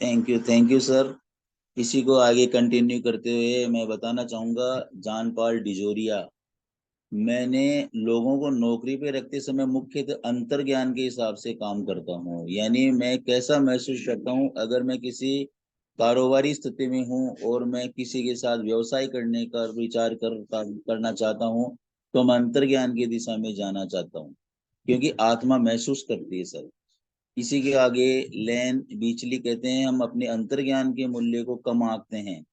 Thank you sir. इसी को आगे कंटिन्यू करते हुए मैं बताना चाहूंगा, जॉन पॉल डिजोरिया। मैंने लोगों को नौकरी पे रखते समय मुख्यतः अंतर्ज्ञान के हिसाब से काम करता हूँ। यानी मैं कैसा महसूस करता हूँ अगर मैं किसी कारोबारी स्थिति में हूँ और मैं किसी के साथ व्यवसाय करने का विचार करना चाहता हूँ, तो मैं अंतर्ज्ञान की दिशा में जाना चाहता हूँ, क्योंकि आत्मा महसूस करती है सर। इसी के आगे लेन बीचली कहते हैं, हम अपने अंतर्ज्ञान के मूल्य को कम आंकते हैं।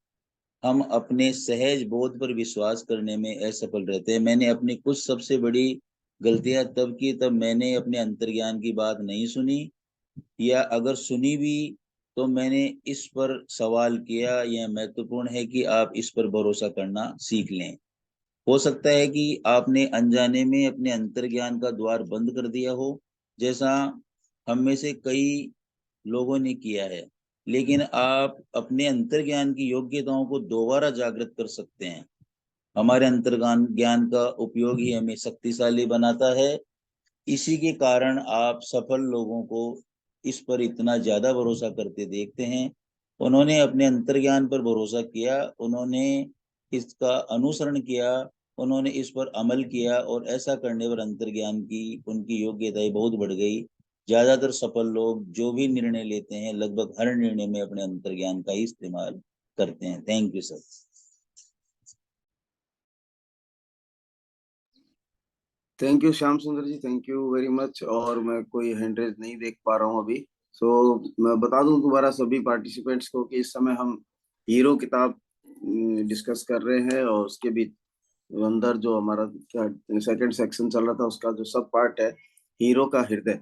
हम अपने सहज बोध पर विश्वास करने में असफल रहते हैं। मैंने अपनी कुछ सबसे बड़ी गलतियां तब की तब मैंने अपने अंतर्ज्ञान की बात नहीं सुनी, या अगर सुनी भी तो मैंने इस पर सवाल किया। यह महत्वपूर्ण है कि आप इस पर भरोसा करना सीख लें। हो सकता है कि आपने अनजाने में अपने अंतर्ज्ञान का द्वार बंद कर दिया हो, जैसा हम में से कई लोगों ने किया है। लेकिन आप अपने अंतर्ज्ञान की योग्यताओं को दोबारा जागृत कर सकते हैं। हमारे अंतर्ज्ञान ज्ञान का उपयोग ही हमें शक्तिशाली बनाता है। इसी के कारण आप सफल लोगों को इस पर इतना ज्यादा भरोसा करते देखते हैं। उन्होंने अपने अंतर्ज्ञान पर भरोसा किया, उन्होंने इसका अनुसरण किया, उन्होंने इस पर अमल किया, और ऐसा करने पर अंतर्ज्ञान की उनकी योग्यताएं बहुत बढ़ गई। ज्यादातर सफल लोग जो भी निर्णय लेते हैं, लगभग हर निर्णय में अपने अंतर्ज्ञान का ही इस्तेमाल करते हैं। Thank you sir. Thank you Shyam सुंदर जी, थैंक यू वेरी मच। और मैं कोई हैंड रेज नहीं देख पा रहा हूँ अभी। सो मैं बता दूं दोबारा सभी पार्टिसिपेंट्स को कि इस समय हम हीरो किताब डिस्कस कर रहे हैं, और उसके भी अंदर जो हमारा क्या सेकंड सेक्शन चल रहा था, उसका जो सब पार्ट है हीरो का हृदय,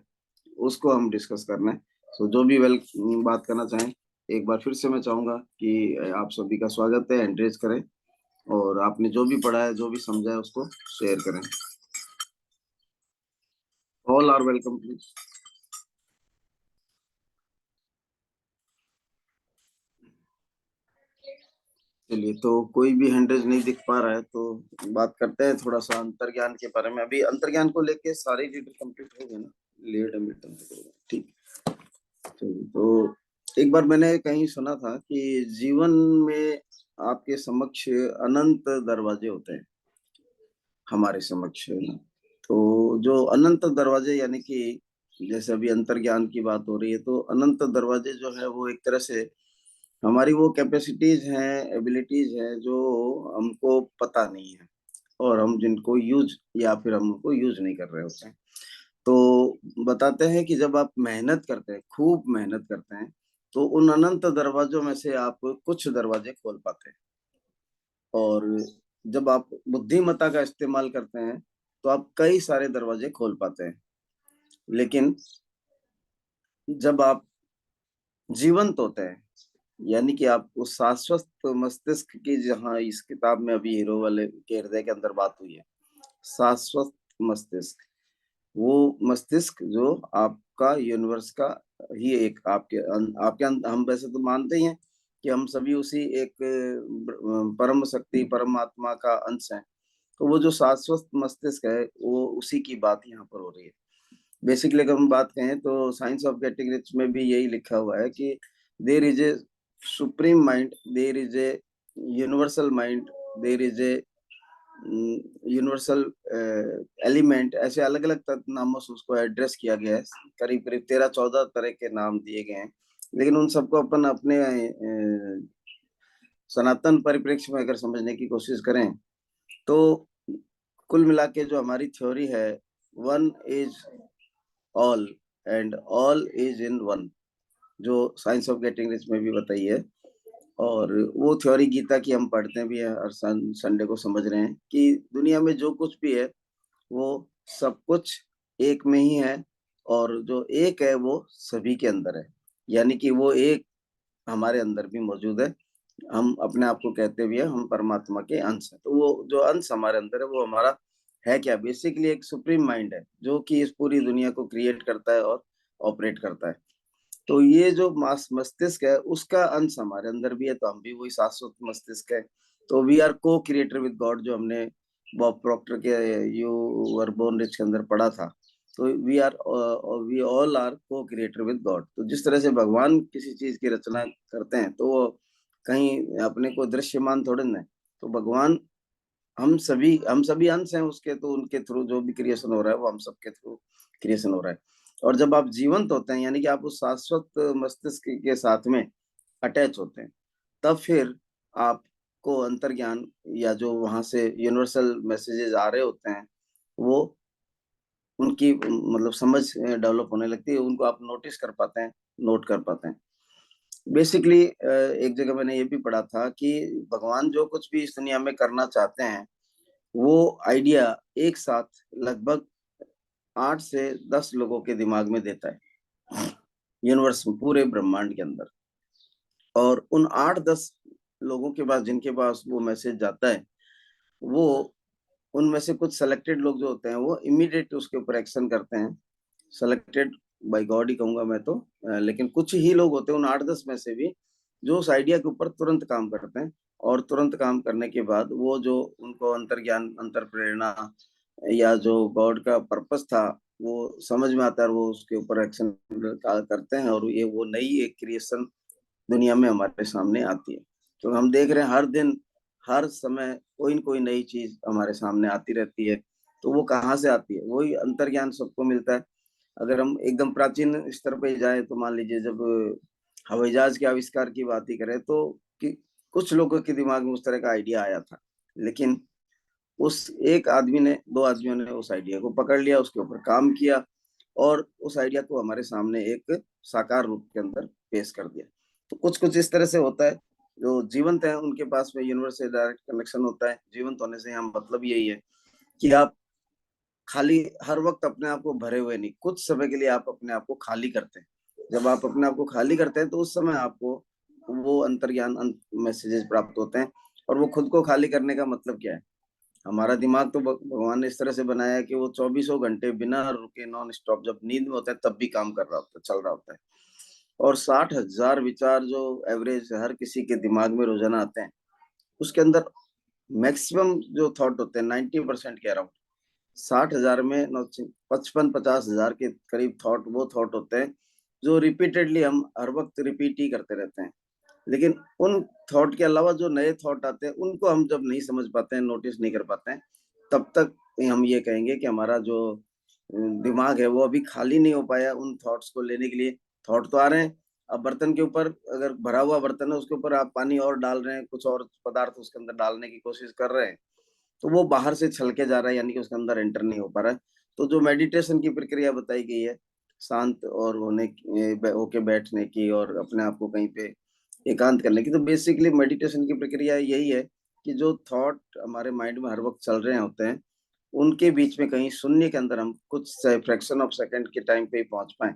उसको हम डिस्कस करना है। सो जो भी वेल बात करना चाहें, एक बार फिर से मैं चाहूंगा कि आप सभी का स्वागत है, एंकरेज करें, और आपने जो भी पढ़ा है, जो भी समझा है, उसको शेयर करें। All are welcome please. चलिए, तो कोई भी हैंडरेज नहीं दिख पा रहा है, तो बात करते हैं थोड़ा सा अंतर्ज्ञान के बारे में। अभी अंतर्ज्ञान को लेके सारे रीडर कंप्लीट हो गए ना? लेड मिल्टन तक हो गए, ठीक। चलिए, तो एक बार मैंने कहीं सुना था कि जीवन में आपके समक्ष अनंत दरवाजे होते हैं, हमारे समक्ष, है ना? तो जो अनंत दरवाजे, यानी कि जैसे अभी अंतर्ज्ञान की बात हो रही है, तो अनंत दरवाजे जो है वो एक तरह से हमारी वो कैपेसिटीज हैं, एबिलिटीज हैं जो हमको पता नहीं है, और हम जिनको यूज या फिर हम उनको यूज नहीं कर रहे होते हैं। तो बताते हैं कि जब आप मेहनत करते हैं, खूब मेहनत करते हैं, तो उन अनंत दरवाजों में से आप कुछ दरवाजे खोल पाते हैं। और जब आप बुद्धिमत्ता का इस्तेमाल करते हैं, तो आप कई सारे दरवाजे खोल पाते हैं। लेकिन जब आप जीवंत होते हैं, यानी कि आप उस शाश्वत मस्तिष्क की, जहाँ इस किताब में अभी हीरो वाले के हृदय के अंदर बात हुई है, शाश्वत मस्तिष्क, वो मस्तिष्क जो आपका यूनिवर्स का ही एक हम वैसे तो मानते ही हैं कि हम सभी उसी एक परम शक्ति, परमात्मा का अंश हैं। तो वो जो शाश्वत मस्तिष्क है, वो उसी की बात यहाँ पर हो रही है। बेसिकली अगर हम बात कहें तो साइंस ऑफ गेटिंग रिच में भी यही लिखा हुआ है कि there is a supreme mind, there is a universal mind, there is a universal element. ऐसे अलग अलग नामों से उसको एड्रेस किया गया है। करीब करीब 13-14 तरह के नाम दिए गए हैं, लेकिन उन सबको अपन अपने सनातन परिप्रेक्ष्य में अगर समझने की कोशिश करें, तो कुल मिला के जो हमारी थ्योरी है, one is all and all is in one, जो साइंस ऑफ गेटिंग रिच में भी बताई है। और वो थ्योरी गीता की हम पढ़ते भी है, हर संडे को समझ रहे हैं कि दुनिया में जो कुछ भी है, वो सब कुछ एक में ही है, और जो एक है वो सभी के अंदर है, यानी कि वो एक हमारे अंदर भी मौजूद है। हम अपने आप को कहते भी है हम परमात्मा के अंश हैं। तो वो जो अंश हमारे अंदर है, वो हमारा है क्या? बेसिकली एक सुप्रीम माइंड है, जो कि इस पूरी दुनिया को क्रिएट करता है और ऑपरेट करता है। तो ये जो मस्तिष्क है, उसका अंश हमारे अंदर भी है, तो हम भी वही शाश्वत मस्तिष्क है। तो वी आर को क्रिएटर विद गॉड, जो हमने बॉब प्रॉक्टर के यू वर बोर्न रिच के अंदर पढ़ा था। तो वी ऑल आर को क्रिएटर विद गॉड। तो जिस तरह से भगवान किसी चीज की रचना करते हैं तो वो कहीं अपने को दृश्यमान थोड़े ना है। तो भगवान, हम सभी अंश हैं उसके, तो उनके थ्रू जो भी क्रिएशन हो रहा है वो हम सबके थ्रू क्रिएशन हो रहा है। और जब आप जीवंत होते हैं, यानी कि आप उस शाश्वत मस्तिष्क के साथ में अटैच होते हैं, तब फिर आपको अंतर्ज्ञान या जो वहां से यूनिवर्सल मैसेजेस आ रहे होते हैं वो उनकी मतलब समझ डेवलप होने लगती है, उनको आप नोटिस कर पाते हैं, नोट कर पाते हैं। बेसिकली एक जगह मैंने ये भी पढ़ा था कि भगवान जो कुछ भी इस दुनिया में करना चाहते हैं वो आइडिया एक साथ लगभग 8 से 10 लोगों के दिमाग में देता है, यूनिवर्स में, पूरे ब्रह्मांड के अंदर। और उन 8-10 लोगों के पास, जिनके पास वो मैसेज जाता है, वो उनमें से कुछ सेलेक्टेड लोग जो होते हैं वो इमीडिएट उसके ऊपर एक्शन करते हैं। सेलेक्टेड बाय गॉड ही कहूंगा मैं तो। लेकिन कुछ ही लोग होते हैं उन 8-10 में से भी जो उस आइडिया के ऊपर तुरंत काम करते हैं। और तुरंत काम करने के बाद वो जो उनको अंतर्ज्ञान, अंतर प्रेरणा या जो गॉड का पर्पस था वो समझ में आता है, और वो उसके ऊपर एक्शन करते हैं, और ये वो नई एक क्रिएशन दुनिया में हमारे सामने आती है। तो हम देख रहे हैं हर दिन, हर समय कोई न कोई नई चीज हमारे सामने आती रहती है। तो वो कहाँ से आती है? वही अंतर्ज्ञान सबको मिलता है। अगर हम एकदम प्राचीन स्तर पे जाए तो मान लीजिए जब हवाई जहाज के आविष्कार की बात ही करें तो कि कुछ लोगों के दिमाग में उस तरह का आइडिया आया था, लेकिन उस एक आदमी ने, दो आदमियों ने उस आइडिया को पकड़ लिया, उसके ऊपर काम किया, और उस आइडिया को हमारे सामने एक साकार रूप के अंदर पेश कर दिया। तो कुछ कुछ इस तरह से होता है। जो जीवंत है उनके पास में यूनिवर्स से डायरेक्ट कनेक्शन होता है। जीवंत होने से हम मतलब यही है कि आप खाली हर वक्त अपने आप को भरे हुए नहीं, कुछ समय के लिए आप अपने आप को खाली करते हैं। जब आप अपने आप को खाली करते हैं तो उस समय आपको वो अंतर्ज्ञान मैसेजेस प्राप्त होते हैं। और वो खुद को खाली करने का मतलब क्या है? हमारा दिमाग तो भगवान ने इस तरह से बनाया है कि वो 24 घंटे बिना रुके नॉन स्टॉप, जब नींद में होता है तब भी काम कर रहा होता है, चल रहा होता है। और 60,000 विचार जो एवरेज हर किसी के दिमाग में रोजाना आते हैं, उसके अंदर मैक्सिमम जो थॉट होते हैं 90% के अराउंड, 60,000 में 55-50 हजार के करीब थॉट, वो थॉट होते हैं जो रिपीटेडली हम हर वक्त रिपीट ही करते रहते हैं। लेकिन उन थॉट के अलावा जो नए थॉट आते हैं उनको हम जब नहीं समझ पाते हैं, नोटिस नहीं कर पाते हैं, तब तक हम ये कहेंगे कि हमारा जो दिमाग है वो अभी खाली नहीं हो पाया उन थॉट्स को लेने के लिए। थॉट तो आ रहे हैं। अब बर्तन के ऊपर, अगर भरा हुआ बर्तन है उसके ऊपर आप पानी और डाल रहे हैं, कुछ और पदार्थ उसके अंदर डालने की कोशिश कर रहे हैं, तो वो बाहर से छलके जा रहा है, यानी कि उसके अंदर एंटर नहीं हो पा रहा है। तो जो मेडिटेशन की प्रक्रिया बताई गई है, शांत और होके बैठने की और अपने आप को कहीं पे एकांत करने की, तो बेसिकली मेडिटेशन की प्रक्रिया यही है कि जो थॉट हमारे माइंड में हर वक्त चल रहे होते हैं उनके बीच में कहीं शून्य के अंदर हम कुछ फ्रैक्शन ऑफ सेकंड के टाइम पे ही पहुंच पाए,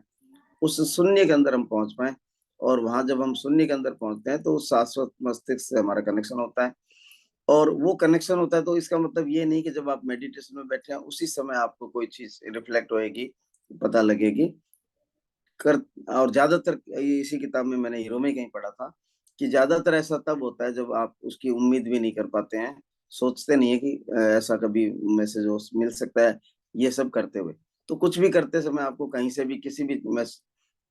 उस शून्य के अंदर हम पहुंच पाए। और वहां जब हम शून्य के अंदर पहुंचते हैं तो उस शाश्वत मस्तिष्क से हमारा कनेक्शन होता है। और वो कनेक्शन होता है तो इसका मतलब ये नहीं कि जब आप मेडिटेशन में बैठे हैं उसी समय आपको कोई चीज रिफ्लेक्ट होएगी, पता लगेगी। कर और ज्यादातर इसी किताब में मैंने हीरो में कहीं पढ़ा था कि ज्यादातर ऐसा तब होता है जब आप उसकी उम्मीद भी नहीं कर पाते हैं, सोचते नहीं है कि ऐसा कभी मैसेज हो मिल सकता है, ये सब करते हुए। तो कुछ भी करते समय आपको कहीं से भी, किसी भी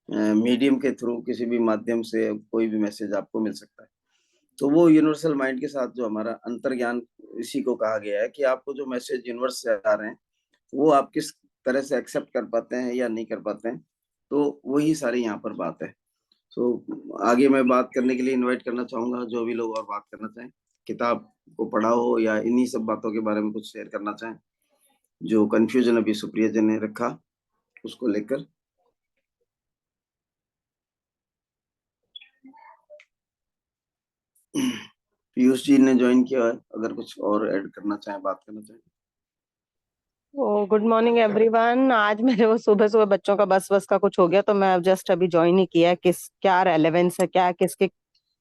मीडियम के थ्रू, किसी भी माध्यम से कोई भी मैसेज आपको मिल सकता है। तो वो यूनिवर्सल माइंड के साथ जो हमारा अंतर्ज्ञान, इसी को कहा गया है कि आपको जो मैसेज यूनिवर्स से आ रहे हैं वो आप किस तरह से एक्सेप्ट कर पाते हैं या नहीं कर पाते हैं। तो वही सारी यहाँ पर बात है। तो आगे मैं बात करने के लिए इनवाइट करना चाहूंगा जो भी लोग और बात करना चाहें, किताब को पढ़ा हो या इन्हीं सब बातों के बारे में कुछ शेयर करना चाहें, जो कंफ्यूजन अभी सुप्रिया जी ने रखा उसको लेकर। पीयूष जी ने ज्वाइन किया है, अगर कुछ और ऐड करना चाहें, बात करना चाहें। ओ गुड मॉर्निंग एवरीवन। आज मेरे वो सुबह सुबह बच्चों का बस बस का कुछ हो गया तो मैं अब जस्ट अभी ज्वाइन ही किया है। किस क्या रेलेवेंस है, क्या किसके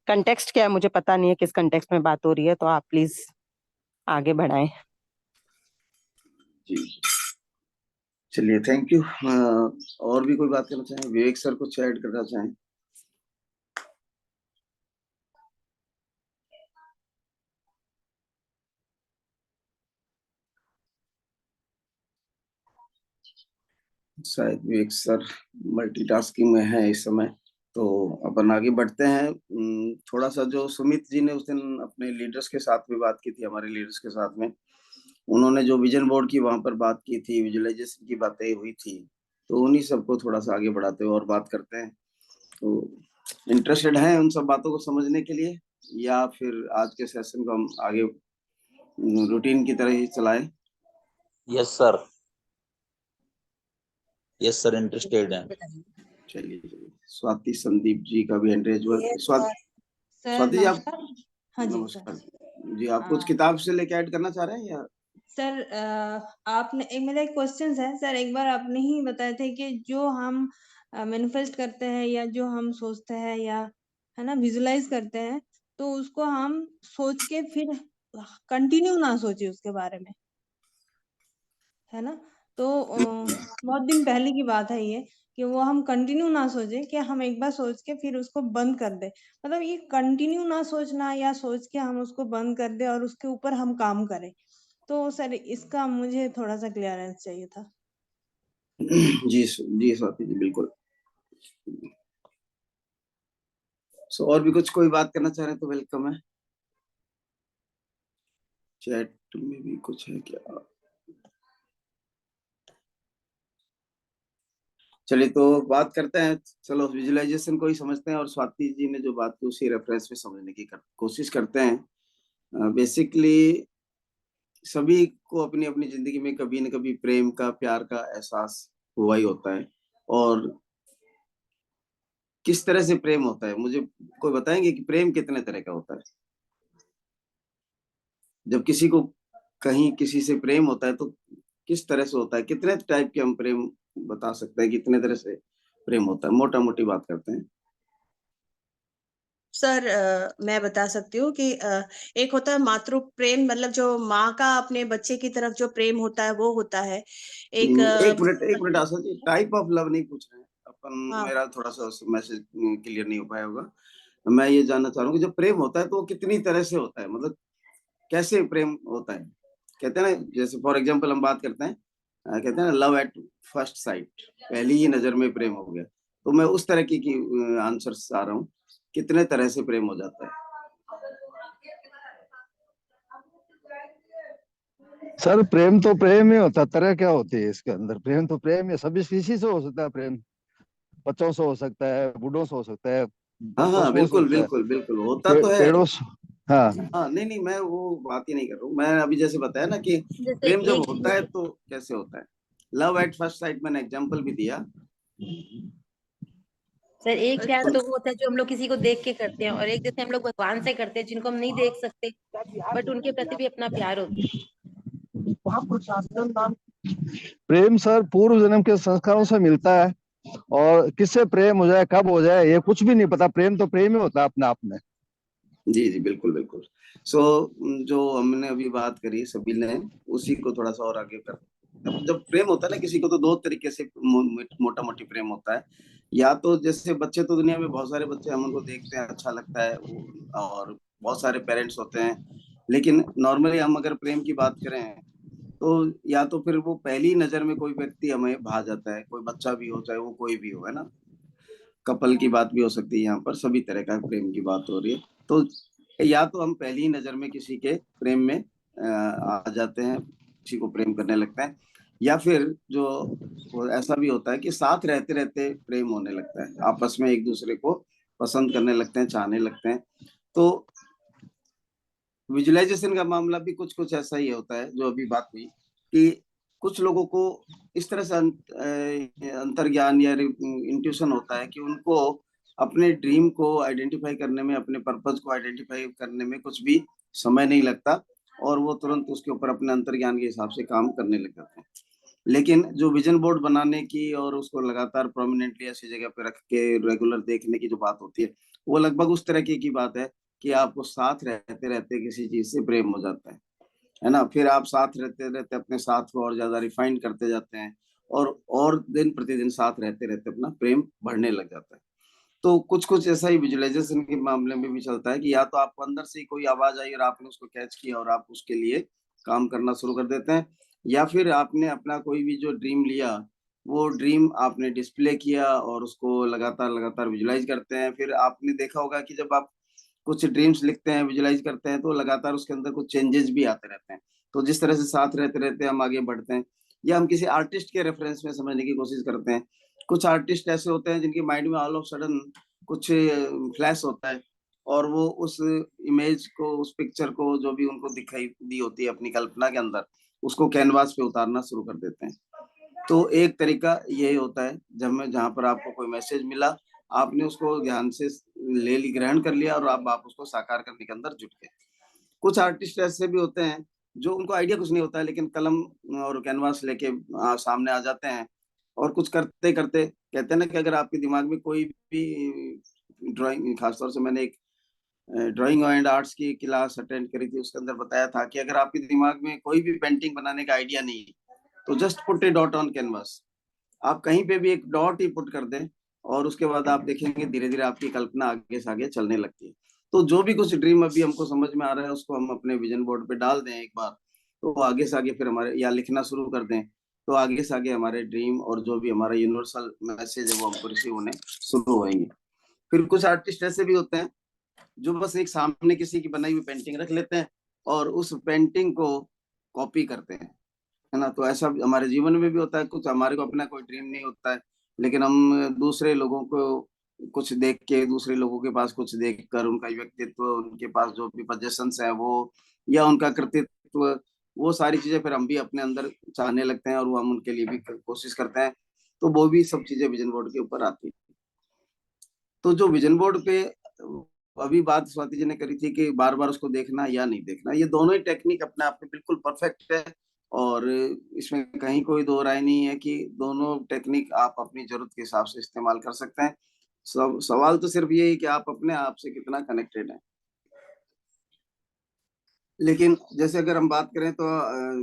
कंटेक्स्ट क्या है, मुझे पता नहीं है किस कंटेक्स्ट में बात हो रही है, तो आप प्लीज आगे बढ़ाएं। जी चलिए, थैंक यू। और भी कोई बात करना चाहें? विवेक सर कुछ ऐड करना चाहें? शायद विवेक सर मल्टीटास्किंग में है इस समय, तो अपन आगे बढ़ते हैं। थोड़ा सा जो सुमित जी ने उस दिन अपने लीडर्स के साथ भी बात की थी, हमारे लीडर्स के साथ में, उन्होंने जो विजन बोर्ड की वहां पर बात की थी, विजुअलाइजेशन की बातें हुई थी, तो उन्हीं सबको थोड़ा सा आगे बढ़ाते हुए और बात करते हैं। तो इंटरेस्टेड हैं उन सब बातों को समझने के लिए, या फिर आज के सेशन को हम आगे रूटीन की तरह ही चलाएं? Yes sir, yes sir, interested है। चलिए चलिए, स्वाति संदीप जी का भी हैंड रेज हुआ। स्वाति जी आप, नमस्कार। हाँ जी सर। नमस्कार जी, आप कुछ किताब से लेके ऐड करना चाह रहे हैं या? सर आपने मेरा एक क्वेश्चन है सर, एक बार आपने ही बताए थे कि जो हम मैनिफेस्ट करते हैं या जो हम सोचते हैं या है ना विजुलाइज करते हैं, तो उसको हम सोच के फिर कंटिन्यू ना सोचे उसके बारे में, है ना। तो बहुत दिन पहले की बात है ये, कि वो हम कंटिन्यू ना सोचे कि हम एक बार सोच के फिर उसको बंद कर दे। मतलब ये कंटिन्यू ना सोचना या सोच के हम उसको बंद कर दे और उसके ऊपर हम काम करें, तो सर इसका मुझे थोड़ा सा क्लियरेंस चाहिए था। जी जी स्वाति जी, बिल्कुल। सो और भी कुछ कोई बात करना चाह रहे हैं तो वेलकम है। चैट में भी कुछ है क्या? चलिए तो बात करते हैं, चलो विजुअलाइजेशन को ही समझते हैं, और स्वाति जी ने जो बात की उसी रेफरेंस में समझने की कोशिश करते हैं। बेसिकली सभी को अपनी अपनी जिंदगी में कभी न कभी प्रेम का, प्यार का एहसास हुआ ही होता है। और किस तरह से प्रेम होता है, मुझे कोई बताएंगे कि प्रेम कितने तरह का होता है? जब किसी को कहीं किसी से प्रेम होता है तो किस तरह से होता है, कितने टाइप के हम प्रेम बता सकते हैं, कितने तरह से प्रेम होता है, मोटा मोटी बात करते हैं। सर मैं बता सकती हूँ कि एक होता है मातृ प्रेम, मतलब जो माँ का अपने बच्चे की तरफ जो प्रेम होता है वो होता है। एक एक minute Asha ji, type of love नहीं पूछ रहे हैं अपन। हाँ मेरा थोड़ा सा मैसेज क्लियर नहीं हो पाया होगा। मैं ये जानना चाह रहा हूँ कि जब प्रेम होता है तो वो कितनी तरह से होता है, मतलब कैसे प्रेम होता है? कहते हैं ना, जैसे फॉर एग्जांपल हम बात करते हैं, कहते हैं ना लव एट फर्स्ट साइट, पहली ही नजर में प्रेम हो गया। तो मैं उस तरह की आंसर आ रहा हूँ, कितने तरह से प्रेम हो जाता है? सर प्रेम तो प्रेम ही होता, तरह क्या होती है इसके अंदर? प्रेम तो प्रेम है, सभी स्पीशीज से हो सकता है प्रेम। बच्चों से हो सकता है, बूढ़ों से हो सकता है, हाँ हाँ, पशुओं से बिल्कुल होता है, बिल्कुल बिल्कुल, होता तो है। पेड़ों से। हाँ हाँ नहीं नहीं, मैं वो बात ही नहीं कर रहा हूँ। मैं अभी जैसे बताया ना कि जैसे प्रेम जब एक होता है तो कैसे होता है। लव एट फर्स्ट साइट मैंने एग्जांपल भी दिया। सर एक प्यार तो वो होता है जो हम लोग किसी को देख के करते हैं, और एक जैसे हम लोग भगवान से करते हैं जिनको हम नहीं देख सकते बट उनके प्रति भी अपना प्यार होता है। प्रेम सर पूर्व जन्म के संस्कारों से मिलता है, और किससे प्रेम हो जाए, कब हो जाए, ये कुछ भी नहीं पता। प्रेम तो प्रेम ही होता है अपने आप में। जी जी बिल्कुल बिल्कुल। सो जो हमने अभी बात करी सभी ने, उसी को थोड़ा सा और आगे कर। जब प्रेम होता है ना किसी को, तो दो तरीके से मोटा मोटी प्रेम होता है। या तो जैसे बच्चे, तो दुनिया में बहुत सारे बच्चे, हम उनको देखते हैं अच्छा लगता है और बहुत सारे पेरेंट्स होते हैं। लेकिन नॉर्मली हम अगर प्रेम की बात करें तो या तो फिर वो पहली नजर में कोई व्यक्ति हमें भा जाता है, कोई बच्चा भी हो चाहे वो कोई भी हो, है ना। कपल की बात भी हो सकती है, यहाँ पर सभी तरह का प्रेम की बात हो रही है। तो या तो हम पहली ही नजर में किसी के प्रेम में आ जाते हैं, किसी को प्रेम करने लगते हैं, या फिर जो ऐसा भी होता है कि साथ रहते रहते प्रेम होने लगता है, आपस में एक दूसरे को पसंद करने लगते हैं, चाहने लगते हैं। तो विजुअलाइजेशन का मामला भी कुछ कुछ ऐसा ही होता है जो अभी बात हुई, कि कुछ लोगों को इस तरह से अंतर्ज्ञान या इंट्यूशन होता है कि उनको अपने ड्रीम को आइडेंटिफाई करने में, अपने पर्पस को आइडेंटिफाई करने में कुछ भी समय नहीं लगता, और वो तुरंत उसके ऊपर अपने अंतर्ज्ञान के हिसाब से काम करने लग जाते हैं। लेकिन जो विजन बोर्ड बनाने की और उसको लगातार प्रोमिनेंटली ऐसी जगह पे रख के रेगुलर देखने की जो बात होती है, वो लगभग उस तरह की बात है कि आपको साथ रहते रहते किसी चीज से प्रेम हो जाता है ना। फिर आप साथ रहते रहते अपने साथ को और ज्यादा रिफाइन करते जाते हैं, और दिन प्रतिदिन साथ रहते रहते अपना प्रेम बढ़ने लग जाता है। तो कुछ कुछ ऐसा ही विजुअलाइजेशन के मामले में भी चलता है कि या तो आपको अंदर से कोई आवाज आई और आपने उसको कैच किया और आप उसके लिए काम करना शुरू कर देते हैं, या फिर आपने अपना कोई भी जो ड्रीम लिया वो ड्रीम आपने डिस्प्ले किया और उसको लगातार लगातार विजुलाइज करते हैं। फिर आपने देखा होगा कि जब आप कुछ ड्रीम्स लिखते हैं, विजुलाइज करते हैं, तो लगातार उसके अंदर कुछ चेंजेस भी आते रहते हैं। तो जिस तरह से साथ रहते रहते हम आगे बढ़ते हैं, या हम किसी आर्टिस्ट के रेफरेंस में समझने की कोशिश करते हैं। कुछ आर्टिस्ट ऐसे होते हैं जिनके माइंड में ऑल ऑफ सडन कुछ फ्लैश होता है, और वो उस इमेज को, उस पिक्चर को जो भी उनको दिखाई दी होती है अपनी कल्पना के अंदर, उसको कैनवास पे उतारना शुरू कर देते हैं। तो एक तरीका यही होता है, जहाँ पर आपको कोई मैसेज मिला, आपने उसको ध्यान से ग्रहण कर लिया और अब आप उसको साकार करने के अंदर जुट गए। कुछ आर्टिस्ट ऐसे भी होते हैं जो उनको आइडिया कुछ नहीं होता है, लेकिन कलम और कैनवास लेके सामने आ जाते हैं और कुछ करते करते कहते हैं ना कि अगर आपके दिमाग में कोई भी ड्राइंग, खासतौर से मैंने एक ड्राइंग एंड आर्ट्स की क्लास अटेंड करी थी, उसके अंदर बताया था कि अगर आपके दिमाग में कोई भी पेंटिंग बनाने का आइडिया नहीं है, तो just put A dot on canvas. आप कहीं पे भी एक डॉट ही पुट कर दें और उसके बाद आप देखेंगे धीरे धीरे आपकी कल्पना आगे से आगे चलने लगती है। तो जो भी कुछ ड्रीम अभी हमको समझ में आ रहा है, उसको हम अपने विजन बोर्ड पे डाल दें एक बार, तो आगे से आगे फिर हमारे, या लिखना शुरू कर दें, तो आगे से आगे हमारे ड्रीम और जो भी हमारा यूनिवर्सल मैसेज है वो हमको रिसीव होने शुरू होंगे। फिर कुछ आर्टिस्ट ऐसे भी होते हैं जो बस एक सामने किसी की बनाई हुई पेंटिंग रख लेते हैं और उस पेंटिंग को कॉपी करते हैं, है ना। तो ऐसा हमारे जीवन में भी होता है। कुछ हमारे को अपना कोई ड्रीम नहीं होता है, लेकिन हम दूसरे लोगों को कुछ देख के, दूसरे लोगों के पास कुछ देख कर, उनका व्यक्तित्व, उनके पास जो भी पजेशंस है वो, या उनका कृतित्व, वो सारी चीजें फिर हम भी अपने अंदर चाहने लगते हैं और वो हम उनके लिए भी कोशिश करते हैं। तो वो भी सब चीजें विजन बोर्ड के ऊपर आती है। तो जो विजन बोर्ड पे अभी बात स्वाति जी ने करी थी कि बार बार उसको देखना या नहीं देखना, ये दोनों ही टेक्निक अपने आप में बिल्कुल परफेक्ट है, और इसमें कहीं कोई दो राय नहीं है कि दोनों टेक्निक आप अपनी जरूरत के हिसाब से इस्तेमाल कर सकते हैं। सवाल तो सिर्फ ये है कि आप अपने आप से कितना कनेक्टेड हैं। लेकिन जैसे अगर हम बात करें तो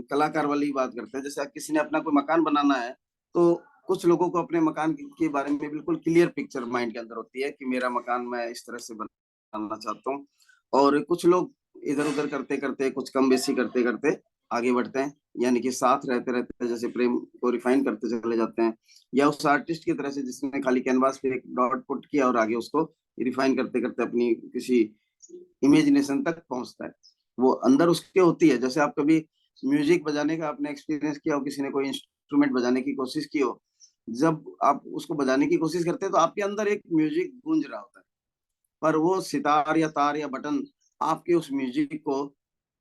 कलाकार वाली बात करते हैं। जैसे किसी ने अपना कोई मकान बनाना है, तो कुछ लोगों को अपने मकान के बारे में बिल्कुल क्लियर पिक्चर माइंड के अंदर होती है कि मेरा मकान मैं इस तरह से बनाना चाहता हूँ, और कुछ लोग इधर उधर करते करते, कुछ कम बेसी करते करते आगे बढ़ते हैं, यानी कि साथ रहते रहते जैसे प्रेम को रिफाइन करते चले जाते हैं। या उस आर्टिस्ट की तरह से जिसने खाली कैनवास पे एक डॉट पुट किया और आगे उसको रिफाइन करते करते अपनी किसी इमेजिनेशन तक पहुंचता है। वो अंदर उसके होती है। जैसे आप कभी म्यूजिक बजाने का आपने एक्सपीरियंस किया हो, किसी ने कोई इंस्ट्रूमेंट बजाने की कोशिश की हो, जब आप उसको बजाने की कोशिश करते हैं तो आपके अंदर एक म्यूजिक गूंज रहा होता है, पर वो सितार या तार या बटन आपके उस म्यूजिक को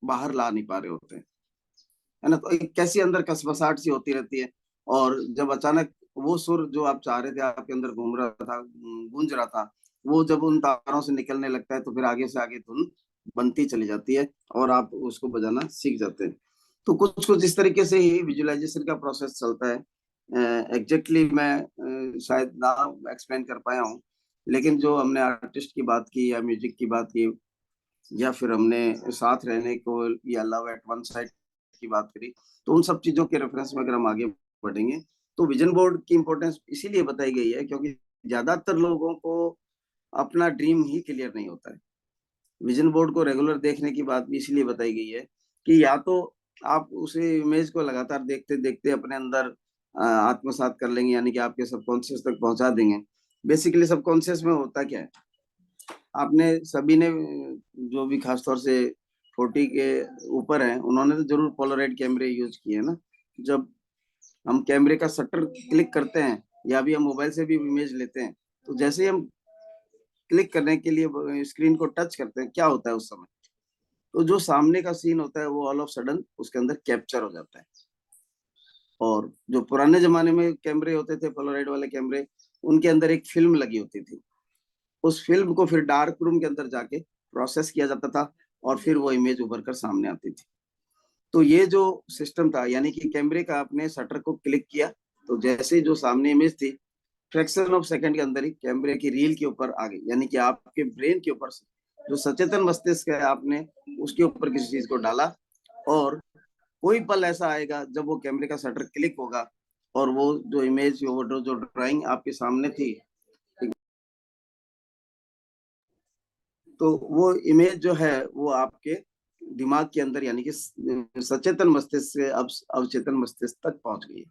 बाहर ला नहीं पा रहे होते हैं, है ना। तो एक कैसी अंदर कसवसाहट सी होती रहती है, और जब अचानक वो सुर जो आप चाह रहे थे आपके अंदर घूम रहा था, गूंज रहा था, वो जब उन तारों से निकलने लगता है तो फिर आगे से आगे धुन बनती चली जाती है और आप उसको बजाना सीख जाते हैं। तो कुछ कुछ इस तरीके से ही विजुअलाइजेशन का प्रोसेस चलता है। एग्जैक्टली मैं शायद ना एक्सप्लेन कर पाया हूँ, लेकिन जो हमने आर्टिस्ट की बात की या म्यूजिक की बात की, या फिर हमने साथ रहने को या लव एट वन साइड की बात करी, तो उन सब चीजों के रेफरेंस में अगर हम आगे बढ़ेंगे तो विजन बोर्ड की इंपॉर्टेंस इसीलिए बताई गई है क्योंकि ज्यादातर लोगों को अपना ड्रीम ही क्लियर नहीं होता है। विजन बोर्ड को रेगुलर देखने की बात भी इसलिए बताई गई है कि या तो आप उसे इमेज को लगातार देखते देखते अपने अंदर आत्मसात कर लेंगे, यानी कि आपके सबकॉन्शियस तक पहुंचा देंगे। बेसिकली सबकॉन्शियस में होता क्या है, आपने सभी ने जो भी खासतौर से 40 के ऊपर हैं, उन्होंने तो जरूर पोलराइड कैमरे यूज किए हैं ना। जब हम कैमरे का शटर क्लिक करते हैं या भी हम मोबाइल से भी इमेज लेते हैं, तो जैसे ही हम क्लिक करने के लिए स्क्रीन को टच करते हैं, क्या होता है उस समय, तो जो सामने का सीन होता है वो ऑल ऑफ सडन उसके अंदर कैप्चर हो जाता है। और जो पुराने जमाने में कैमरे होते थे, पोलराइड वाले कैमरे, उनके अंदर एक फिल्म लगी होती थी। उस फिल्म को फिर डार्क रूम के अंदर जाके प्रोसेस किया जाता था और फिर वो इमेज उभर कर सामने आती थी। तो ये जो सिस्टम था, यानी कि कैमरे का आपने शटर को क्लिक किया तो जैसे जो सामने इमेज थी, फ्रैक्शन ऑफ सेकंड के अंदर ही कैमरे की रील के ऊपर आ गई, यानी कि आपके ब्रेन के ऊपर जो सचेतन मस्तिष्क है आपने उसके ऊपर किसी चीज को डाला, और कोई पल ऐसा आएगा जब वो कैमरे का शटर क्लिक होगा और वो जो इमेज, वो जो ड्राइंग आपके सामने थी, तो वो इमेज जो है वो आपके दिमाग के अंदर, यानी कि सचेतन मस्तिष्क से अब अवचेतन मस्तिष्क तक पहुंच गई है।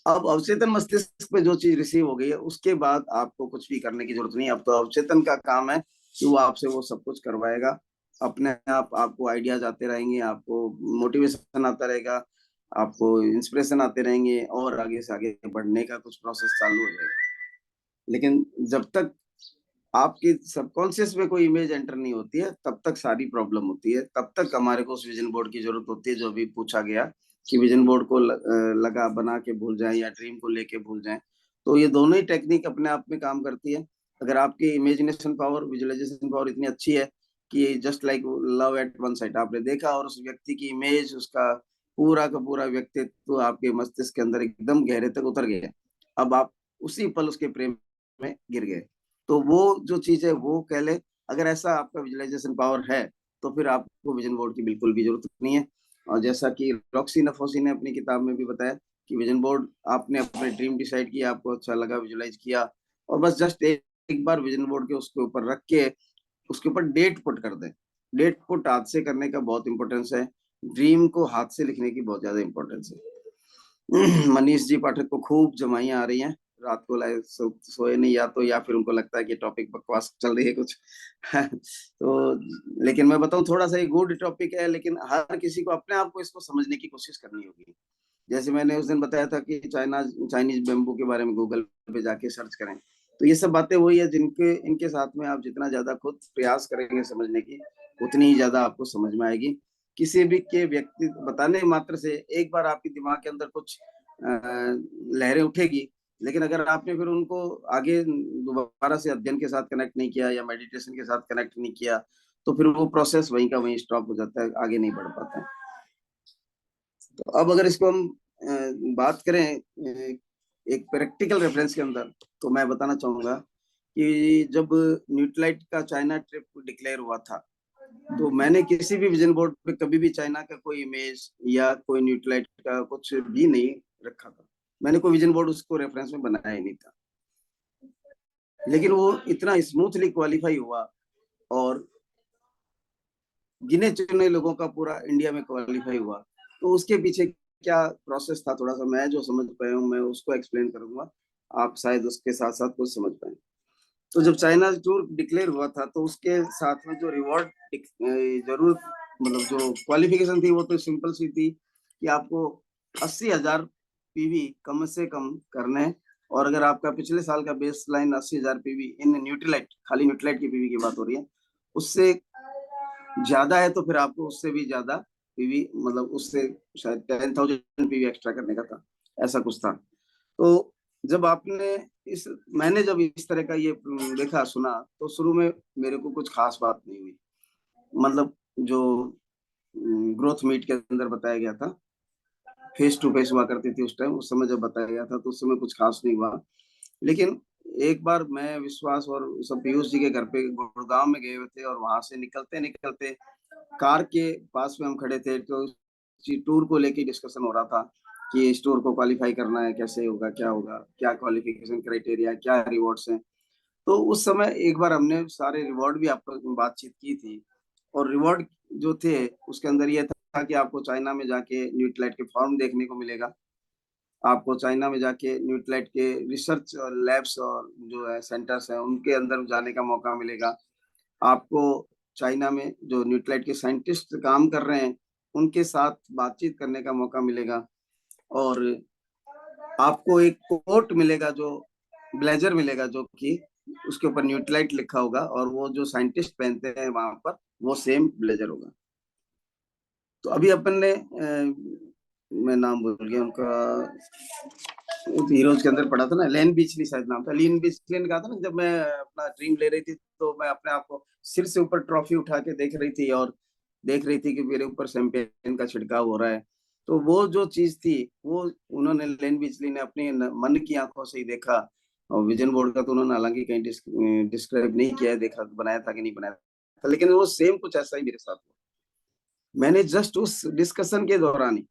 अब अवचेतन मस्तिष्क पे जो चीज रिसीव हो गई है उसके बाद आपको कुछ भी करने की जरूरत नहीं। अब तो अवचेतन का काम है कि वो आपसे वो सब कुछ करवाएगा। अपने आप आपको आइडियाज आते रहेंगे, आपको मोटिवेशन आता रहेगा, आपको इंस्पिरेशन आते रहेंगे और आगे से आगे बढ़ने का कुछ प्रोसेस चालू हो जाएगा। लेकिन जब तक आपकी सबकॉन्शियस में कोई इमेज एंटर नहीं होती है तब तक सारी प्रॉब्लम होती है। तब तक हमारे को उस विजन बोर्ड की जरूरत होती है जो अभी पूछा गया कि विजन बोर्ड को लगा बना के भूल जाएं या ड्रीम को लेके भूल जाएं। तो ये दोनों ही टेक्निक अपने आप में काम करती है। अगर आपकी इमेजिनेशन पावर, विजुअलाइजेशन पावर इतनी अच्छी है कि just like love at one side, आपने देखा और उस व्यक्ति की इमेज, उसका पूरा का पूरा व्यक्तित्व आपके मस्तिष्क के अंदर एकदम गहरे तक उतर गया, अब आप उसी पल उसके प्रेम में गिर गए। तो वो जो चीज है वो कह ले, अगर ऐसा आपका विजुअलाइजेशन पावर है तो फिर आपको विजन बोर्ड की बिल्कुल भी जरूरत नहीं है। और जैसा कि रॉक्सी नफोसी ने अपनी किताब में भी बताया कि विजन बोर्ड, आपने अपने ड्रीम डिसाइड किया, आपको अच्छा लगा, विजुअलाइज किया और बस जस्ट एक बार विजन बोर्ड के उसके ऊपर रख के उसके ऊपर डेट पुट कर दें। डेट पुट हाथ से करने का बहुत इंपॉर्टेंस है, ड्रीम को हाथ से लिखने की बहुत ज्यादा इंपॉर्टेंस है। मनीष जी पाठक को खूब जमाइयां आ रही हैं, रात को लाए सोए नहीं, या फिर उनको लगता है कि टॉपिक बकवास चल रही है कुछ। तो लेकिन मैं बताऊं, थोड़ा सा ये गुड टॉपिक है, लेकिन हर किसी को अपने आप को इसको समझने की कोशिश करनी होगी। जैसे मैंने उस दिन बताया था कि चाइनीज बेम्बू के बारे में गूगल पे जाके सर्च करें, तो ये सब बातें वही है जिनके इनके साथ में आप जितना ज्यादा खुद प्रयास करेंगे समझने की, उतनी ही ज्यादा आपको समझ में आएगी। किसी भी के व्यक्ति बताने मात्र से एक बार आपके दिमाग के अंदर कुछ लहरें उठेगी, लेकिन अगर आपने फिर उनको आगे दोबारा से अध्ययन के साथ कनेक्ट नहीं किया या मेडिटेशन के साथ कनेक्ट नहीं किया, तो फिर वो प्रोसेस वहीं का वहीं स्टॉप हो जाता है, आगे नहीं बढ़ पाता है। तो अब अगर इसको हम बात करें एक प्रैक्टिकल रेफरेंस के अंदर, तो मैं बताना चाहूंगा कि जब न्यूट्रलाइट का चाइना ट्रिप डिक्लेयर हुआ था, तो मैंने किसी भी विजन बोर्ड पे कभी भी चाइना का कोई इमेज या कोई न्यूट्रलाइट का कुछ भी नहीं रखा था। मैंने कोई विजन बोर्ड उसको रेफरेंस में बनाया ही नहीं था। लेकिन वो इतना स्मूथली क्वालिफाई हुआ और गिने चुने लोगों का पूरा इंडिया में क्वालिफाई हुआ। तो उसके पीछे क्या प्रोसेस था, थोड़ा सा मैं जो समझ पाया हूँ मैं उसको एक्सप्लेन करूंगा, आप शायद उसके साथ साथ कुछ समझ पाए। तो जब चाइना टूर डिक्लेयर हुआ था तो उसके साथ में जो रिवॉर्ड जरूर, मतलब जो क्वालिफिकेशन थी वो तो सिंपल सी थी कि आपको 80,000 पीवी कम से कम करने हैं। और अगर आपका पिछले साल का बेस लाइन 80,000 पीवी इन न्यूट्रीलाइट, खाली न्यूट्रीलाइट की पीवी की बात हो रही है, उससे ज्यादा है तो फिर आपको उससे भी ज्यादा पीवी, मतलब उससे शायद 10,000 पीवी एक्स्ट्रा करने का था, ऐसा कुछ था। तो जब आपने मैंने जब इस तरह का ये देखा सुना, तो शुरू में मेरे को कुछ खास बात नहीं हुई। मतलब जो ग्रोथ मीट के अंदर बताया गया था, फेस टू फेस हुआ करती थी उस टाइम, उस समय जब बताया गया था तो उस समय कुछ खास नहीं हुआ। लेकिन एक बार मैं, विश्वास और सब पीयूष जी के घर पे गुड़गांव में गए हुए थे और वहां से निकलते निकलते कार के पास में हम खड़े थे, तो टूर को लेके डिस्कशन हो रहा था कि इस टूर को क्वालिफाई करना है, कैसे होगा, क्या क्वालिफिकेशन क्राइटेरिया, क्या रिवॉर्ड्स हैं। तो उस समय एक बार हमने सारे रिवॉर्ड भी आपको बातचीत की थी, और रिवॉर्ड जो थे उसके अंदर ये था कि आपको चाइना में जाके न्यूट्रलाइट के फॉर्म देखने को मिलेगा, आपको चाइना में जाके न्यूट्रलाइट के रिसर्च लैब्स और जो है सेंटर्स हैं उनके अंदर जाने का मौका मिलेगा, आपको चाइना में जो न्यूट्रलाइट के साइंटिस्ट काम कर रहे हैं उनके साथ बातचीत करने का मौका मिलेगा, और आपको एक कोट मिलेगा, जो ब्लेजर मिलेगा, जो कि उसके ऊपर न्यूट्रलाइट लिखा होगा, और वो जो साइंटिस्ट पहनते हैं वहां पर वो सेम ब्लेजर होगा। तो अभी अपन ने मैं नाम भूल गया उनका, हीरोज के अंदर पढ़ा था ना, लेन बिचली शायद नाम था, लीन बिचली ने कहा था ना, जब मैं अपना ड्रीम ले रही थी तो मैं अपने आप को सिर से ऊपर ट्रॉफी उठा के देख रही थी और देख रही थी कि मेरे ऊपर शैंपेन का छिड़काव हो रहा है। तो वो जो चीज थी वो उन्होंने, लेन बिचली ने अपने मन की आंखों से ही देखा। और विजन बोर्ड का तो उन्होंने हालांकि कहीं डिस्क्राइब नहीं किया है, देखा बनाया था कि नहीं बनाया था, लेकिन वो सेम कुछ ऐसा ही मेरे साथ हुआ। मैंने जस्ट उस डिस्कशन के दौरान ही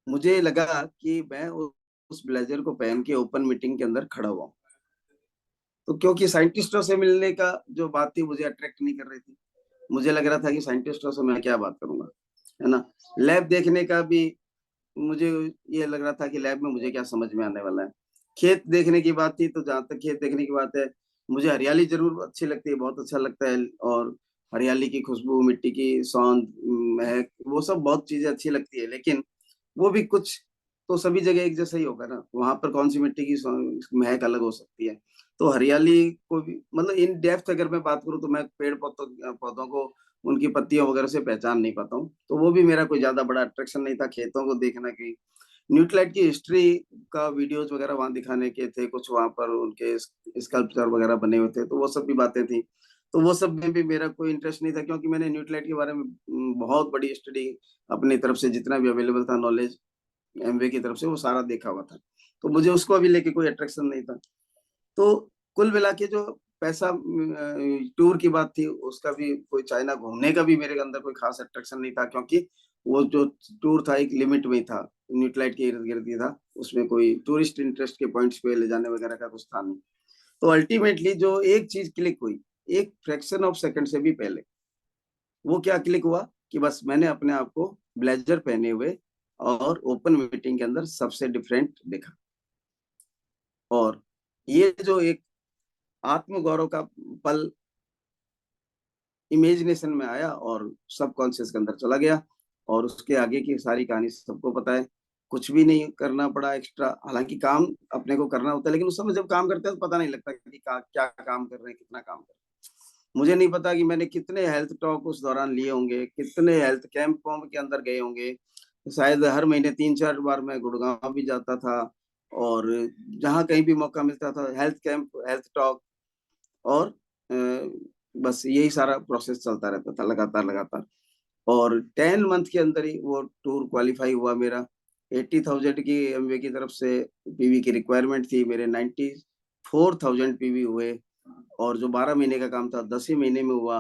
मुझे लगा कि मैं उस ब्लेजर को पहन के ओपन मीटिंग के अंदर खड़ा हुआ। तो क्योंकि साइंटिस्टों से मिलने का जो बात थी मुझे अट्रैक्ट नहीं कर रही थी, मुझे लग रहा था कि साइंटिस्टों से मैं क्या बात करूंगा, है ना। लैब देखने का भी मुझे ये लग रहा था कि लैब में मुझे क्या समझ में आने वाला है। खेत देखने की बात थी, तो जहाँ तक खेत देखने की बात है, मुझे हरियाली जरूर अच्छी लगती है, बहुत अच्छा लगता है। और हरियाली की खुशबू, मिट्टी की सौंध, महक, वो सब बहुत चीजें अच्छी लगती है। लेकिन वो भी कुछ तो सभी जगह एक जैसा ही होगा ना, वहां पर कौन सी मिट्टी की महक अलग हो सकती है। तो हरियाली को भी मतलब इन डेप्थ अगर मैं बात करूँ, तो मैं पेड़ पौधों पौधों को उनकी पत्तियों वगैरह से पहचान नहीं पाता हूँ। तो वो भी मेरा कोई ज्यादा बड़ा अट्रैक्शन नहीं था, खेतों को देखना की। न्यूट्रलाइट की हिस्ट्री का वीडियोज वगैरह वहां दिखाने के थे, कुछ वहां पर उनके स्कल्पचर वगैरह बने हुए थे, तो वो सब भी बातें थी। तो वो सब में भी मेरा कोई इंटरेस्ट नहीं था, क्योंकि मैंने न्यूट्रलाइट के बारे में बहुत बड़ी स्टडी अपनी तरफ से जितना भी अवेलेबल था नॉलेज एमवे की तरफ से, वो सारा देखा हुआ था। तो मुझे उसको अभी लेके कोई अट्रैक्शन नहीं था। तो कुल मिला के जो पैसा टूर की बात थी, उसका भी कोई चाइना घूमने का भी मेरे अंदर कोई खास अट्रैक्शन नहीं था, क्योंकि वो जो टूर था एक लिमिट में था, न्यूट्रलाइट के इर्द गिर्द ही था, उसमें कोई टूरिस्ट इंटरेस्ट के पॉइंट्स पे ले जाने वगैरह का कुछ था नहीं। तो अल्टीमेटली जो एक चीज क्लिक हुई, एक फ्रैक्शन ऑफ सेकंड से भी पहले, वो क्या क्लिक हुआ कि बस मैंने अपने आप को ब्लेजर पहने हुए और ओपन मीटिंग के अंदर सबसे डिफरेंट देखा। और ये जो एक आत्मगौरव का पल इमेजिनेशन में आया और सब कॉन्शियस के अंदर चला गया, और उसके आगे की सारी कहानी सबको पता है। कुछ भी नहीं करना पड़ा एक्स्ट्रा, हालांकि काम अपने को करना होता है, लेकिन उस समय जब काम करते हैं तो पता नहीं लगता कि क्या काम कर रहे हैं, कितना काम कर रहे हैं। मुझे नहीं पता कि मैंने कितने हेल्थ टॉक उस दौरान लिए होंगे, कितने हेल्थ कैंपों के अंदर गए होंगे। शायद हर महीने 3-4 बार मैं गुड़गांव भी जाता था, और जहाँ कहीं भी मौका मिलता था हेल्थ कैंप, हेल्थ टॉक, और बस यही सारा प्रोसेस चलता रहता था लगातार लगातार। और 10 मंथ के अंदर ही वो टूर क्वालिफाई हुआ मेरा। 80,000 की एमवे की तरफ से पीवी की रिक्वायरमेंट थी, मेरे 94,000 पीवी हुए। और जो 12 महीने का काम था 10 ही महीने में हुआ,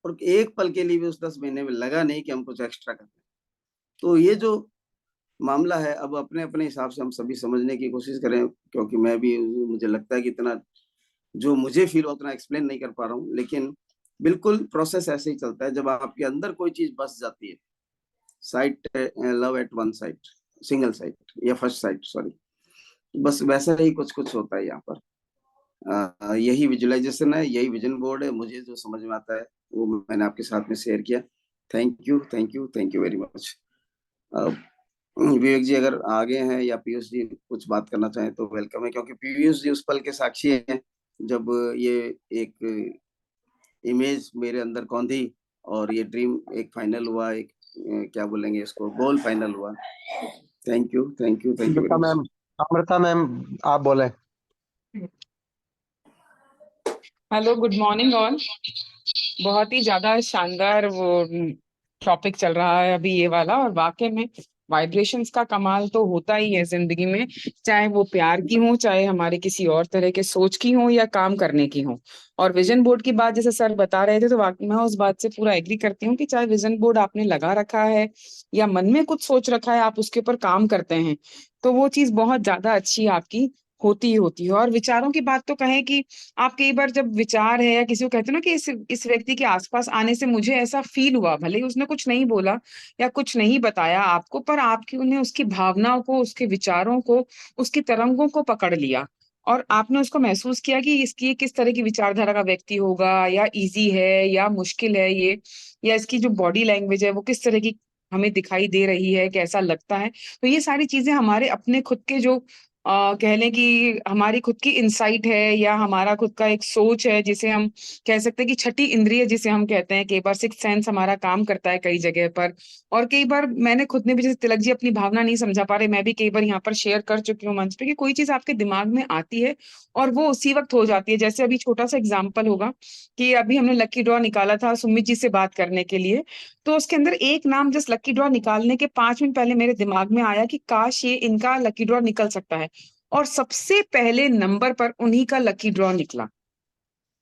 और एक पल के लिए भी उस 10 महीने में लगा नहीं कि हम कुछ एक्स्ट्रा कर रहे हैं। तो ये जो मामला है, अब अपने अपने हिसाब से हम सभी समझने की कोशिश करें, क्योंकि मैं भी, मुझे लगता है कि इतना जो मुझे फील उतना एक्सप्लेन नहीं कर पा रहा हूँ। लेकिन बिल्कुल प्रोसेस ऐसे ही चलता है, जब आपके अंदर कोई चीज बस जाती है, site, love at one site, single site या फर्स्ट साइट, सॉरी, बस वैसा ही कुछ कुछ होता है यहाँ पर। यही विजुअलाइजेशन है, यही विजन बोर्ड है। मुझे जो समझ में आता है वो मैंने आपके साथ में शेयर किया। Thank you, thank you, thank you very much. Vivek ji अगर आगे हैं या पीयूष जी कुछ बात करना चाहें तो वेलकम है, क्योंकि पीयूष जी उस पल के साक्षी हैं जब ये एक इमेज मेरे अंदर कौंधी और ये ड्रीम एक फाइनल हुआ, एक क्या बोलेंगे इसको, गोल फाइनल हुआ। Thank you, thank you, thank you very much. Amrita ma'am आप बोले। Hello, good morning all. बहुत ही ज्यादा शानदार वो टॉपिक चल रहा है अभी ये वाला, और वाकई में वाइब्रेशंस का कमाल तो होता ही है जिंदगी में, चाहे वो प्यार की हो, चाहे हमारे किसी और तरह के सोच की हो, या काम करने की हो। और विजन बोर्ड की बात जैसे सर बता रहे थे, तो वाकई मैं उस बात से पूरा एग्री करती हूँ कि चाहे विजन बोर्ड आपने लगा रखा है या मन में कुछ सोच रखा है, आप उसके ऊपर काम करते हैं, तो वो चीज बहुत ज्यादा अच्छी आपकी होती ही होती है। और विचारों की बात तो कहें कि आप कई बार जब विचार है या किसी को कहते हो ना कि इस व्यक्ति के आसपास आने से मुझे ऐसा फील हुआ, भले ही उसने कुछ नहीं बोला या कुछ नहीं बताया आपको, पर आपकी उन्हें उसकी भावनाओं को, उसके विचारों को, उसकी तरंगों को पकड़ लिया, और आपने उसको महसूस किया कि इसकी किस तरह की विचारधारा का व्यक्ति होगा, या इजी है या मुश्किल है ये, या इसकी जो बॉडी लैंग्वेज है वो किस तरह की हमें दिखाई दे रही है, कैसा लगता है। तो ये सारी चीजें हमारे अपने खुद के जो कह लें कि हमारी खुद की इंसाइट है, या हमारा खुद का एक सोच है, जिसे हम कह सकते हैं कि छठी इंद्रिय जिसे हम कहते हैं, कई बार सिक्स सेंस हमारा काम करता है कई जगह पर। और कई बार मैंने खुद ने भी, जैसे तिलक जी अपनी भावना नहीं समझा पा रहे, मैं भी कई बार यहाँ पर शेयर कर चुकी हूँ मंच पे, कि कोई चीज आपके दिमाग में आती है और वो उसी वक्त हो जाती है। जैसे अभी छोटा सा एग्जाम्पल होगा कि अभी हमने लकी ड्रॉ निकाला था सुमित जी से बात करने के लिए, तो उसके अंदर एक नाम जस्ट लकी ड्रॉ निकालने के 5 मिनट पहले मेरे दिमाग में आया कि काश ये इनका लकी ड्रॉ निकल सकता है, और सबसे पहले नंबर पर उन्हीं का लकी ड्रॉ निकला।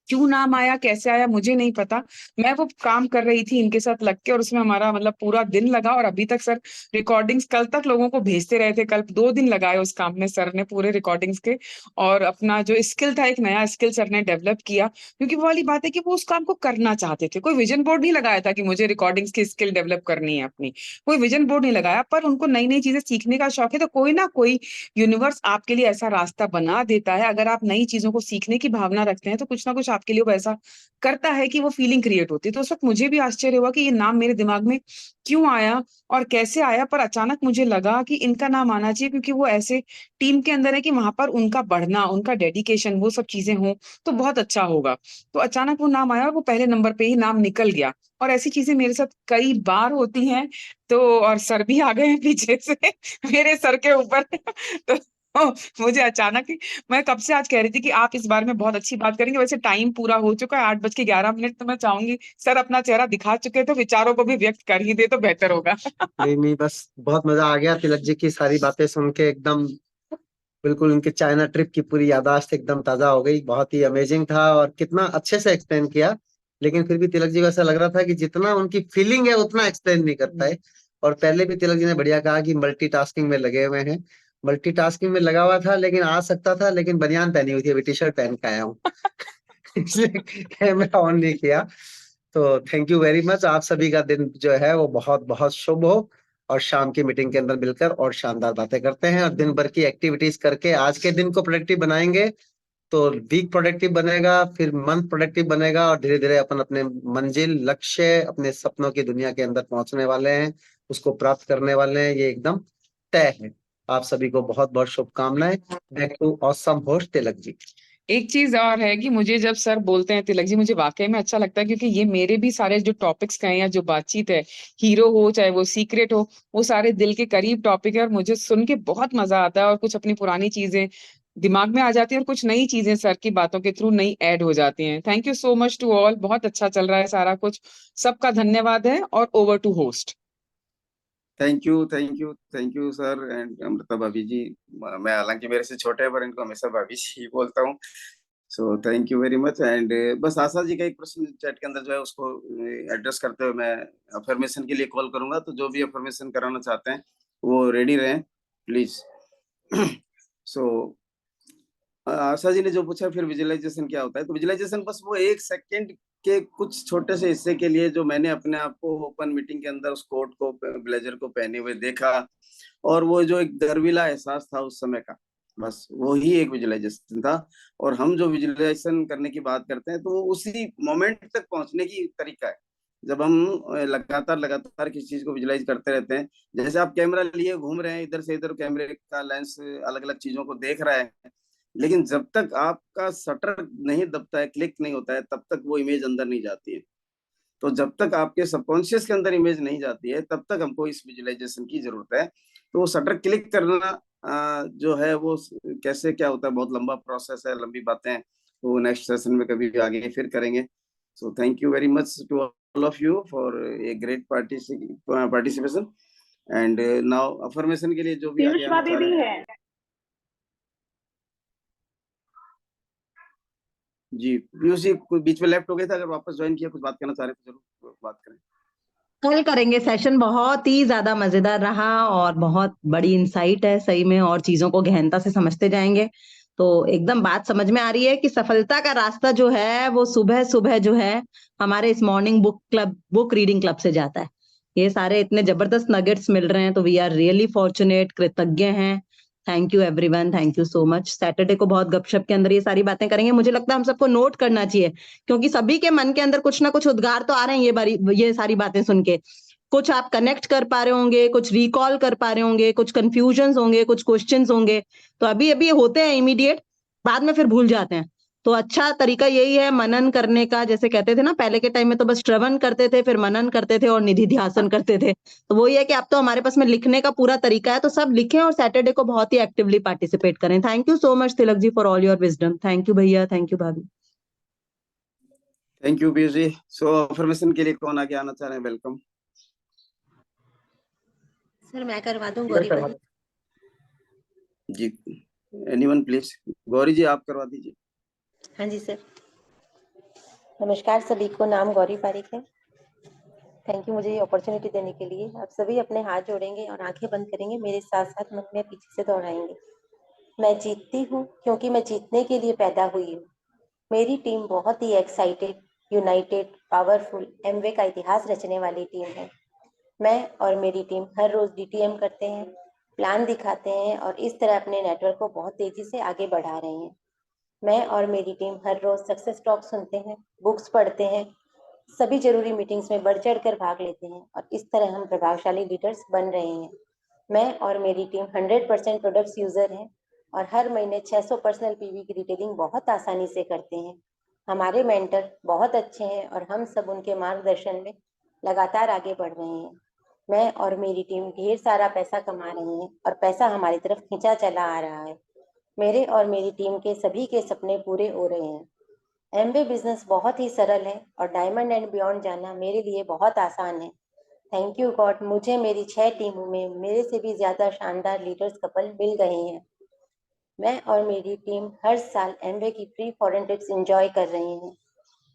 क्यों नाम आया, कैसे आया, मुझे नहीं पता। मैं वो काम कर रही थी इनके साथ लग के, और उसमें हमारा मतलब पूरा दिन लगा, और अभी तक सर रिकॉर्डिंग्स कल तक लोगों को भेजते रहे थे। कल 2 दिन लगाए उस काम में सर ने, पूरे रिकॉर्डिंग्स के। और अपना जो स्किल था, एक नया स्किल सर ने डेवलप किया, क्योंकि वो वाली बात है कि वो उस काम को करना चाहते थे। कोई विजन बोर्ड नहीं लगाया था कि मुझे रिकॉर्डिंग्स की स्किल डेवलप करनी है अपनी, कोई विजन बोर्ड नहीं लगाया, पर उनको नई नई चीजें सीखने का शौक है। तो कोई ना कोई यूनिवर्स आपके लिए ऐसा रास्ता बना देता है। अगर आप नई चीजों को सीखने की भावना रखते हैं तो कुछ ना कुछ आपके लिए वो ऐसा करता है कि वो फीलिंग क्रिएट होती है। तो उस वक्त मुझे भी आश्चर्य हुआ कि ये नाम मेरे दिमाग में क्यों आया और कैसे आया, पर अचानक मुझे लगा कि इनका नाम आना चाहिए, क्योंकि वो ऐसे टीम के अंदर है कि वहां पर उनका बढ़ना, उनका डेडिकेशन, वो सब चीजें हों तो बहुत अच्छा होगा। तो अचानक वो नाम आया और वो पहले नंबर पे ही नाम निकल गया। और ऐसी चीजें मेरे साथ कई बार होती हैं। तो और सर भी आ गए हैं पीछे से मेरे सर के ऊपर तो मुझे अचानक ही, मैं कब से आज कह रही थी कि आप इस बारे में बहुत अच्छी बात करेंगे। वैसे टाइम पूरा हो चुका है, 8:11। तो मैं चाहूंगी सर अपना चेहरा दिखा चुके हैं, तो विचारों को भी व्यक्त कर ही दे तो बेहतर होगा। नहीं नहीं, बस बहुत मजा आ गया तिलक जी की सारी बातें सुन के, एकदम बिल्कुल उनके चाइना ट्रिप की पूरी याददाश्त एकदम ताजा हो गई। बहुत ही अमेजिंग था और कितना अच्छे से एक्सप्लेन किया। लेकिन फिर भी तिलक जी को ऐसा लग रहा था कि जितना उनकी फीलिंग है उतना एक्सप्लेन नहीं करता है। और पहले भी तिलक जी ने बढ़िया कहा कि मल्टीटास्किंग में लगे हुए हैं। मल्टीटास्किंग में लगा हुआ था, लेकिन आ सकता था, लेकिन बनियान पहनी हुई थी, अभी टी शर्ट पहन के आया हूँ इसलिए कैमरा ऑन नहीं किया। तो थैंक यू वेरी मच। आप सभी का दिन जो है वो बहुत बहुत शुभ हो, और शाम की मीटिंग के अंदर मिलकर और शानदार बातें करते हैं और दिन भर की एक्टिविटीज करके आज के दिन को प्रोडक्टिव बनाएंगे। तो वीक प्रोडक्टिव बनेगा, फिर मंथ प्रोडक्टिव बनेगा, और धीरे धीरे अपन अपने मंजिल, लक्ष्य, अपने सपनों की दुनिया के अंदर पहुंचने वाले हैं, उसको प्राप्त करने वाले हैं, ये एकदम तय है। आप सभी को बहुत बहुत शुभकामनाएं। Back to awesome host Tilak ji. एक चीज और है कि मुझे जब सर बोलते हैं तिलक जी, मुझे वाकई में अच्छा लगता है, क्योंकि ये मेरे भी सारे जो टॉपिक्स का है या जो बातचीत है, हीरो हो चाहे वो सीक्रेट हो, वो सारे दिल के करीब टॉपिक है, और मुझे सुन के बहुत मजा आता है। और कुछ अपनी पुरानी चीजें दिमाग में आ जाती है, और कुछ नई चीजें सर की बातों के थ्रू नई ऐड हो जाती हैं। Thank you so much to all, बहुत अच्छा चल रहा है सारा कुछ, सबका धन्यवाद है। और over to host. Thank you, thank you, thank you sir and Amrita भाभी जी। मैं हालांकि मेरे से छोटे हैं, पर इनको हमेशा भाभी जी ही बोलता हूँ। सो thank you very much. And बस आशा जी का एक प्रश्न चैट के अंदर जो है उसको एड्रेस करते हुए मैं अफर्मेशन के लिए कॉल करूंगा। तो जो भी अफर्मेशन कराना चाहते हैं वो रेडी रहें प्लीज। सो आशा जी ने जो पूछा फिर विजुअलाइजेशन क्या होता है, तो विजुअलाइजेशन बस वो 1 सेकंड के कुछ छोटे से हिस्से के लिए जो मैंने अपने आप को ओपन मीटिंग के अंदर उस कोट को, ब्लेजर को पहने हुए देखा, और वो जो एक गर्वीला एहसास था उस समय का, बस वो ही एक विजुअलाइजेशन था। और हम जो विजुअलाइजेशन करने की बात करते हैं तो वो उसी मोमेंट तक पहुंचने की तरीका है। जब हम लगातार लगातार किसी चीज को विजुअलाइज करते रहते हैं, जैसे आप कैमरा लिए घूम रहे हैं, इधर से इधर कैमरे का लेंस अलग अलग चीजों को देख रहा है, लेकिन जब तक आपका शटर नहीं दबता है, क्लिक नहीं होता है, तब तक वो इमेज अंदर नहीं जाती है। तो जब तक आपके सबकॉन्शियस के अंदर इमेज नहीं जाती है तब तक हमको इस विजुअलाइजेशन की जरूरत है। तो वो शटर क्लिक करना जो है वो कैसे क्या होता है, बहुत लंबा प्रोसेस है, लंबी बातें हैं, तो नेक्स्ट सेशन में कभी आगे फिर करेंगे। So thank you very much to all of you for a great participation. And now affirmation के लिए जो भी आगे आना चाह रहे हैं। जी पीयूष जी, कोई बीच में लेफ्ट हो गया था, अगर वापस ज्वाइन किया, कुछ बात करना चाह रहे थे, जरूर बात करें। कल करेंगे सेशन, बहुत ही ज्यादा मजेदार रहा और बहुत बड़ी इंसाइट है सही में, और चीजों को गहनता से समझते जाएंगे तो एकदम बात समझ में आ रही है कि सफलता का रास्ता जो है वो सुबह सुबह जो है हमारे इस मॉर्निंग बुक रीडिंग क्लब से जाता है। ये सारे इतने जबरदस्त नगेट्स मिल रहे हैं तो वी आर रियली फॉर्चुनेट, कृतज्ञ हैं। Thank you everyone, thank you so much. Saturday को बहुत गपशप के अंदर ये सारी बातें करेंगे। मुझे लगता है हम सबको नोट करना चाहिए, क्योंकि सभी के मन के अंदर कुछ ना कुछ उद्गार तो आ रहे हैं ये सारी बातें सुन के। कुछ आप कनेक्ट कर पा रहे होंगे, कुछ रिकॉल कर पा रहे होंगे, कुछ कंफ्यूजन्स होंगे, कुछ क्वेश्चंस होंगे। तो अभी अभी होते हैं इमीडिएट, बाद में फिर भूल जाते हैं। तो अच्छा तरीका यही है मनन करने का। जैसे कहते थे ना पहले के टाइम में, तो बस श्रवण करते थे, फिर मनन करते थे और निधि ध्यासन करते थे। तो वही है कि अब तो हमारे पास में लिखने का पूरा तरीका है, तो सब लिखें और सैटरडे को बहुत ही एक्टिवली पार्टिसिपेट करें। Thank you so much Tilak ji for all your wisdom. Thank you भैया, थैंक यू भाभी। Thank you Piyush ji. So affirmation के लिए कौन आगे आना चाह रहे हैं, वेलकम। सर मैं करवा दूं गौरी भाभी। जी एनीवन प्लीज, गौरी जी आप करवा दीजिए। हाँ जी सर। नमस्कार सभी को, नाम गौरी पारिक है। थैंक यू मुझे ये अपॉर्चुनिटी देने के लिए। आप सभी अपने हाथ जोड़ेंगे और आंखें बंद करेंगे, मेरे साथ साथ मन में पीछे से दोहराएंगे। मैं जीतती हूँ क्योंकि मैं जीतने के लिए पैदा हुई हूँ। मेरी टीम बहुत ही एक्साइटेड, यूनाइटेड, पावरफुल, एमवे का इतिहास रचने वाली टीम है। मैं और मेरी टीम हर रोज DTM करते हैं, प्लान दिखाते हैं और इस तरह अपने नेटवर्क को बहुत तेजी से आगे बढ़ा रहे हैं। मैं और मेरी टीम हर रोज सक्सेस टॉक सुनते हैं, बुक्स पढ़ते हैं, सभी जरूरी मीटिंग्स में बढ़ चढ़ कर भाग लेते हैं और इस तरह हम प्रभावशाली लीडर्स बन रहे हैं। मैं और मेरी टीम 100% प्रोडक्ट्स यूजर हैं और हर महीने 600 पर्सनल PV की रिटेलिंग बहुत आसानी से करते हैं। हमारे मेंटर बहुत अच्छे हैं और हम सब उनके मार्गदर्शन में लगातार आगे बढ़ रहे हैं। मैं और मेरी टीम ढेर सारा पैसा कमा रहे हैं और पैसा हमारी तरफ खींचा चला आ रहा है। मेरे और मेरी टीम के सभी के सपने पूरे हो रहे हैं। एमवे बिजनेस बहुत ही सरल है और डायमंड एंड बियॉन्ड जाना मेरे लिए बहुत आसान है। थैंक यू गॉड, मुझे मेरी 6 टीमों में मेरे से भी ज्यादा शानदार लीडर्स कपल मिल गए हैं। मैं और मेरी टीम हर साल एमवे की फ्री फॉरेन ट्रिप्स एंजॉय कर रहे हैं।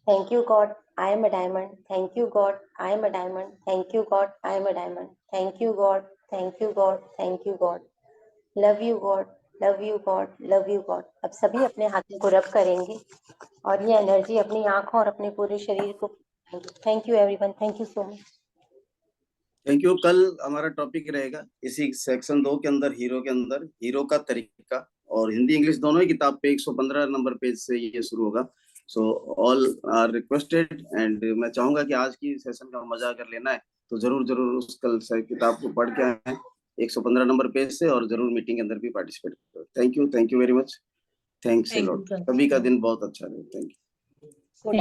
Thank you God, I am a diamond. Thank you God, I am a diamond. Thank you God, I am a diamond. Thank you God, thank you God, thank you God. Love you God, love you God, love you God. अब सभी अपने हाथों को रब करेंगे और ये energy अपनी आंखों और अपने पूरे शरीर को। Thank you everyone, thank you so much. Thank you. कल हमारा टॉपिक रहेगा इसी सेक्शन 2 के अंदर, हीरो के अंदर, हीरो का तरीका, और हिंदी इंग्लिश दोनों ही किताब पे 115 नंबर पेज से ये शुरू होगा। So all are requested, and मैं चाहूंगा कि आज की सेशन का मजा अगर लेना है तो जरूर जरूर उस कल से किताब को पढ़ के आए 115 नंबर पेज से, और जरूर मीटिंग के अंदर भी पार्टिसिपेट करो। Thank you very much. Thanks a lot. सभी का दिन बहुत अच्छा रहे। Thank you.